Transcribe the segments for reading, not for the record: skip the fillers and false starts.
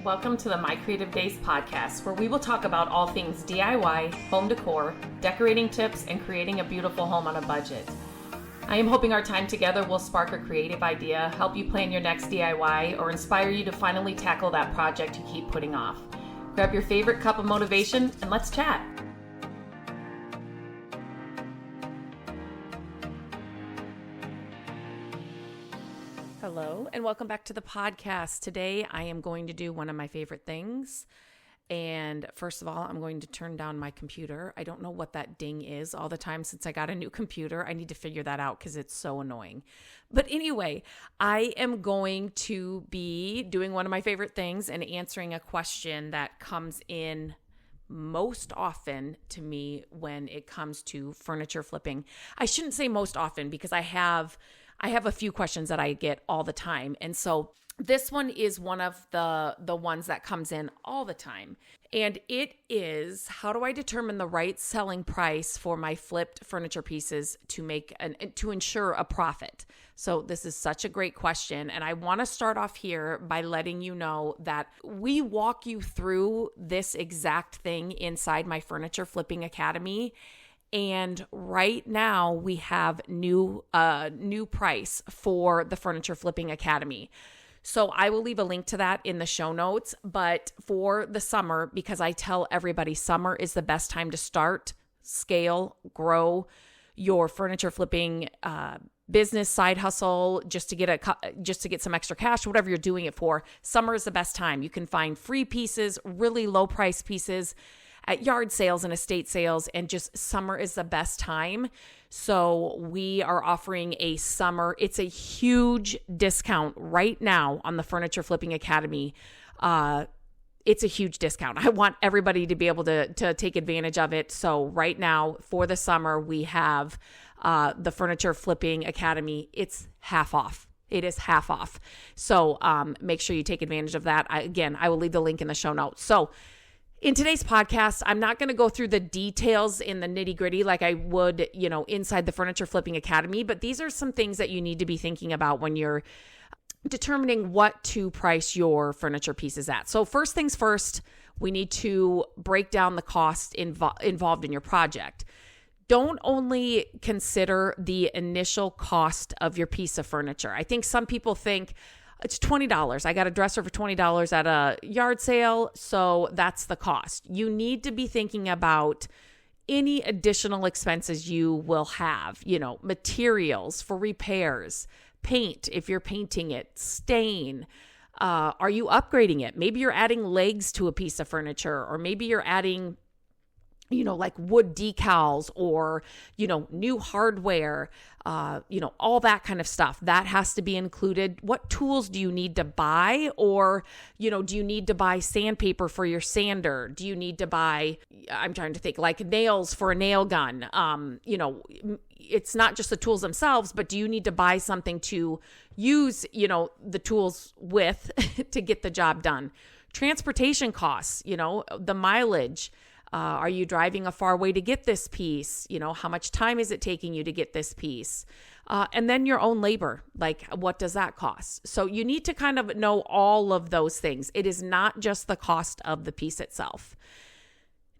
Welcome to the My Creative Days podcast, where we will talk about all things DIY, home decor, decorating tips, and creating a beautiful home on a budget. I am hoping our time together will spark a creative idea, help you plan your next DIY, or inspire you to finally tackle that project you keep putting off. Grab your favorite cup of motivation and let's chat. Hello, and welcome back to the podcast. Today, I am going to do one of my favorite things. And first of all, I'm going to turn down my computer. I don't know what that ding is all the time since I got a new computer. I need to figure that out because it's so annoying. But anyway, I am going to be doing one of my favorite things and answering a question that comes in most often to me when it comes to furniture flipping. I shouldn't say most often because I have a few questions that I get all the time. And so this one is one of the ones that comes in all the time. And it is, how do I determine the right selling price for my flipped furniture pieces to ensure a profit? So this is such a great question. And I want to start off here by letting you know that we walk you through this exact thing inside my Furniture Flipping Academy. And right now we have new price for the Furniture Flipping Academy. So I will leave a link to that in the show notes. But for the summer, because I tell everybody summer is the best time to start, scale, grow your furniture flipping business, side hustle, just to get some extra cash, whatever you're doing it for. Summer is the best time. You can find free pieces, really low price pieces at yard sales and estate sales, and just summer is the best time. So we are offering a summer. It's a huge discount right now on the Furniture Flipping Academy. It's a huge discount. I want everybody to be able to take advantage of it. So right now for the summer, we have the Furniture Flipping Academy. It's half off. It is half off. So make sure you take advantage of that. I will leave the link in the show notes. So in today's podcast, I'm not going to go through the details in the nitty gritty like I would, inside the Furniture Flipping Academy, but these are some things that you need to be thinking about when you're determining what to price your furniture pieces at. So first things first, we need to break down the cost involved in your project. Don't only consider the initial cost of your piece of furniture. I think some people think, it's $20. I got a dresser for $20 at a yard sale, so that's the cost. You need to be thinking about any additional expenses you will have, materials for repairs, paint if you're painting it, stain. Are you upgrading it? Maybe you're adding legs to a piece of furniture, or maybe you're adding like wood decals or, new hardware, all that kind of stuff. That has to be included. What tools do you need to buy? Or, do you need to buy sandpaper for your sander? Do you need to buy, I'm trying to think, like nails for a nail gun? It's not just the tools themselves, but do you need to buy something to use, the tools with to get the job done? Transportation costs, the mileage. Are you driving a far way to get this piece? How much time is it taking you to get this piece? And then your own labor, like what does that cost? So you need to kind of know all of those things. It is not just the cost of the piece itself.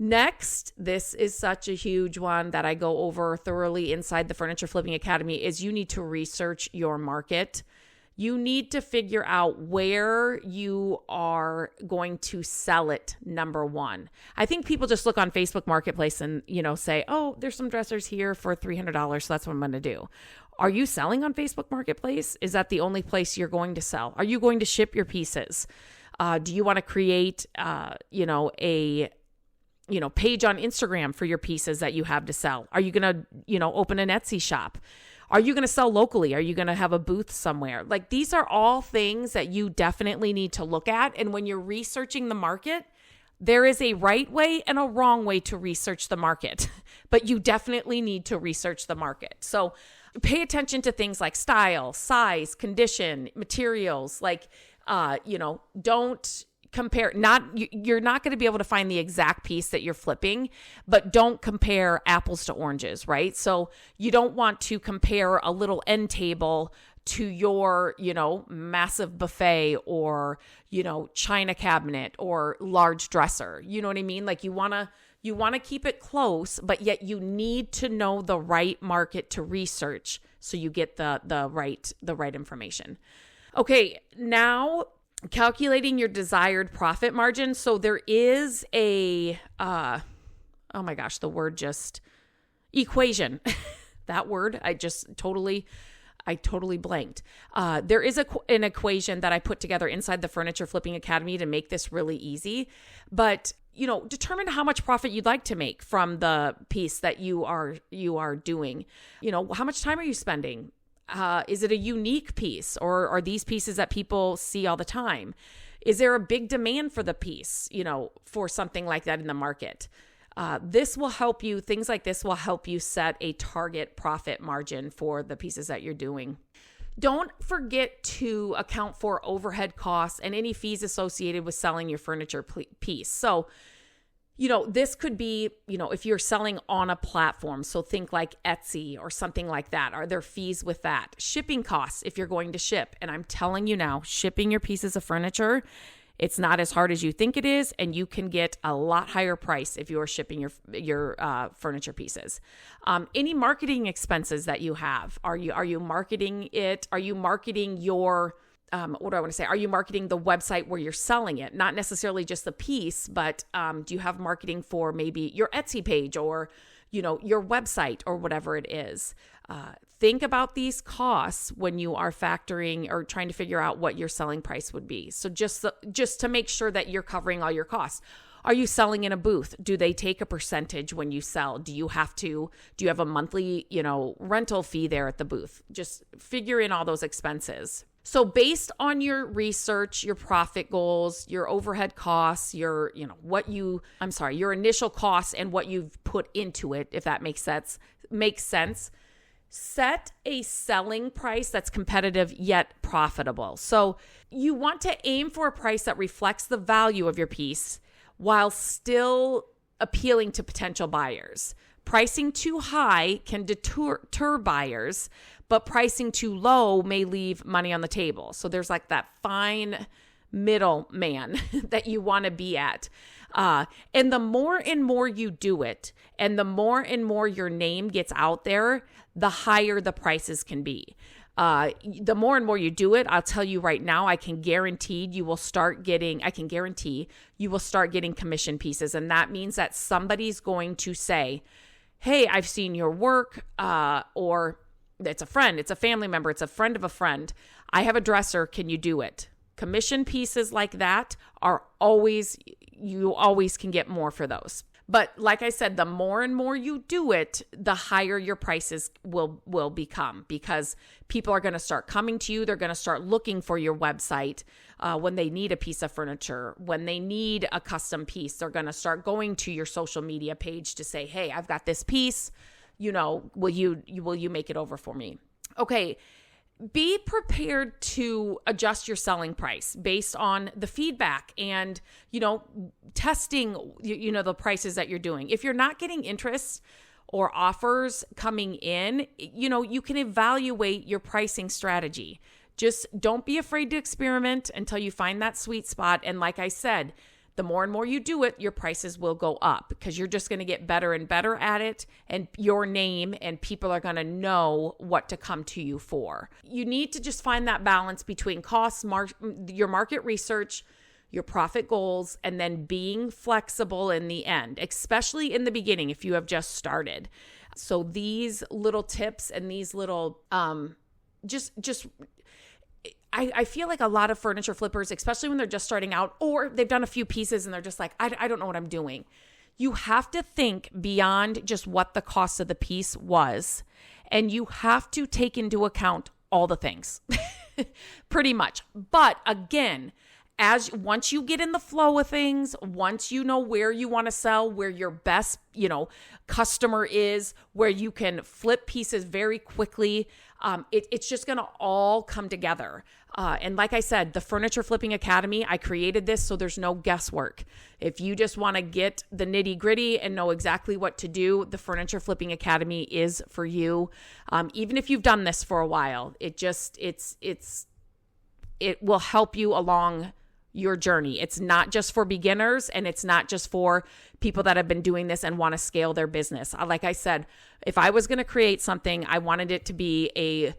Next, this is such a huge one that I go over thoroughly inside the Furniture Flipping Academy, is you need to research your market. You need to figure out where you are going to sell it, number one. I think people just look on Facebook Marketplace and, say, oh, there's some dressers here for $300, so that's what I'm going to do. Are you selling on Facebook Marketplace? Is that the only place you're going to sell? Are you going to ship your pieces? Do you want to create, a page on Instagram for your pieces that you have to sell? Are you going to, open an Etsy shop? Are you going to sell locally? Are you going to have a booth somewhere? Like, these are all things that you definitely need to look at. And when you're researching the market, there is a right way and a wrong way to research the market, but you definitely need to research the market. So pay attention to things like style, size, condition, materials, don't compare, you're not going to be able to find the exact piece that you're flipping, but don't compare apples to oranges, right? So you don't want to compare a little end table to your, massive buffet or, china cabinet or large dresser. You know what I mean? Like you want to keep it close, but yet you need to know the right market to research so you get the right information. Okay, now calculating your desired profit margin. So there is a oh my gosh, the word just equation. That word, I totally blanked. There is an equation that I put together inside the Furniture Flipping Academy to make this really easy. But, determine how much profit you'd like to make from the piece that you are doing. How much time are you spending? Is it a unique piece, or are these pieces that people see all the time? Is there a big demand for the piece, for something like that in the market? Things like this will help you set a target profit margin for the pieces that you're doing. Don't forget to account for overhead costs and any fees associated with selling your furniture piece. So, this could be, if you're selling on a platform, so think like Etsy or something like that. Are there fees with that? Shipping costs if you're going to ship. And I'm telling you now, shipping your pieces of furniture, it's not as hard as you think it is, and you can get a lot higher price if you are shipping your furniture pieces. Any marketing expenses that you have, are you marketing it? Are you marketing your Are you marketing the website where you're selling it? Not necessarily just the piece, but do you have marketing for maybe your Etsy page or your website or whatever it is? Think about these costs when you are factoring or trying to figure out what your selling price would be. So just to make sure that you're covering all your costs. Are you selling in a booth? Do they take a percentage when you sell? Do you have a monthly, rental fee there at the booth? Just figure in all those expenses. So based on your research, your profit goals, your overhead costs, your initial costs and what you've put into it, if that makes sense, set a selling price that's competitive yet profitable. So you want to aim for a price that reflects the value of your piece while still appealing to potential buyers. Pricing too high can deter buyers, but pricing too low may leave money on the table. So there's like that fine middle man that you want to be at. And the more and more you do it, and the more your name gets out there, the higher the prices can be. The more and more you do it, I'll tell you right now, I can guarantee you will start getting commission pieces. And that means that somebody's going to say, hey, I've seen your work, or it's a friend, it's a family member, it's a friend of a friend. I have a dresser. Can you do it? Commission pieces like that you always can get more for those. But like I said, the more and more you do it, the higher your prices will become, because people are going to start coming to you. They're going to start looking for your website when they need a piece of furniture, when they need a custom piece. They're going to start going to your social media page to say, hey, I've got this piece. Will you make it over for me? Okay. Be prepared to adjust your selling price based on the feedback and, testing, the prices that you're doing. If you're not getting interest or offers coming in, you can evaluate your pricing strategy. Just don't be afraid to experiment until you find that sweet spot. And like I said, the more and more you do it, your prices will go up because you're just going to get better and better at it, and your name and people are going to know what to come to you for. You need to just find that balance between costs, your market research, your profit goals, and then being flexible in the end, especially in the beginning if you have just started. So these little tips and these little I feel like a lot of furniture flippers, especially when they're just starting out or they've done a few pieces and they're just like, I don't know what I'm doing. You have to think beyond just what the cost of the piece was, and you have to take into account all the things, pretty much. But again, once you get in the flow of things, once you know where you want to sell, where your best, customer is, where you can flip pieces very quickly, it's just going to all come together. And like I said, the Furniture Flipping Academy, I created this so there's no guesswork. If you just want to get the nitty gritty and know exactly what to do, the Furniture Flipping Academy is for you. Even if you've done this for a while, it will help you along your journey. It's not just for beginners, and it's not just for people that have been doing this and want to scale their business. Like I said, if I was going to create something, I wanted it to be a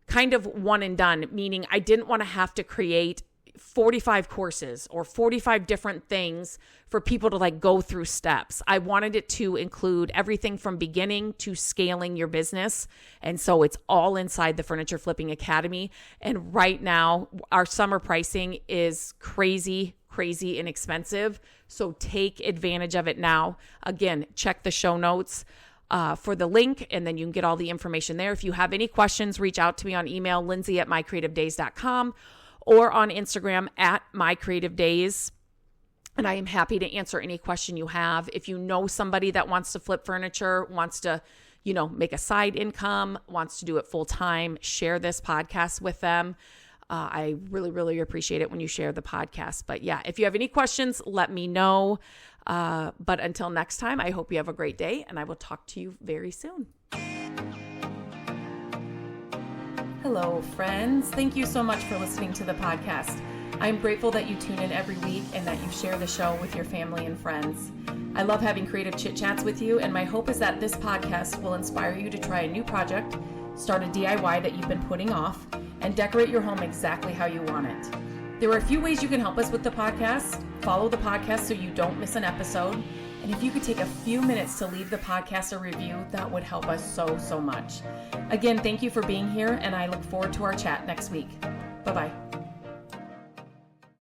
kind of one and done, meaning I didn't want to have to create 45 courses or 45 different things for people to go through steps. I wanted it to include everything from beginning to scaling your business. And so it's all inside the Furniture Flipping Academy. And right now, our summer pricing is crazy inexpensive. So take advantage of it now. Again, check the show notes for the link, and then you can get all the information there. If you have any questions, reach out to me on email, lindsay@mycreativedays.com, or on Instagram @mycreativedays. And I am happy to answer any question you have. If you know somebody that wants to flip furniture, wants to, make a side income, wants to do it full time, share this podcast with them. I really, really appreciate it when you share the podcast. But yeah, if you have any questions, let me know. But until next time, I hope you have a great day, and I will talk to you very soon. Hello, friends. Thank you so much for listening to the podcast. I'm grateful that you tune in every week and that you share the show with your family and friends. I love having creative chit chats with you, and my hope is that this podcast will inspire you to try a new project, start a DIY that you've been putting off, and decorate your home exactly how you want it. There are a few ways you can help us with the podcast. Follow the podcast so you don't miss an episode. And if you could take a few minutes to leave the podcast a review, that would help us so much. Again, thank you for being here, and I look forward to our chat next week. Bye-bye.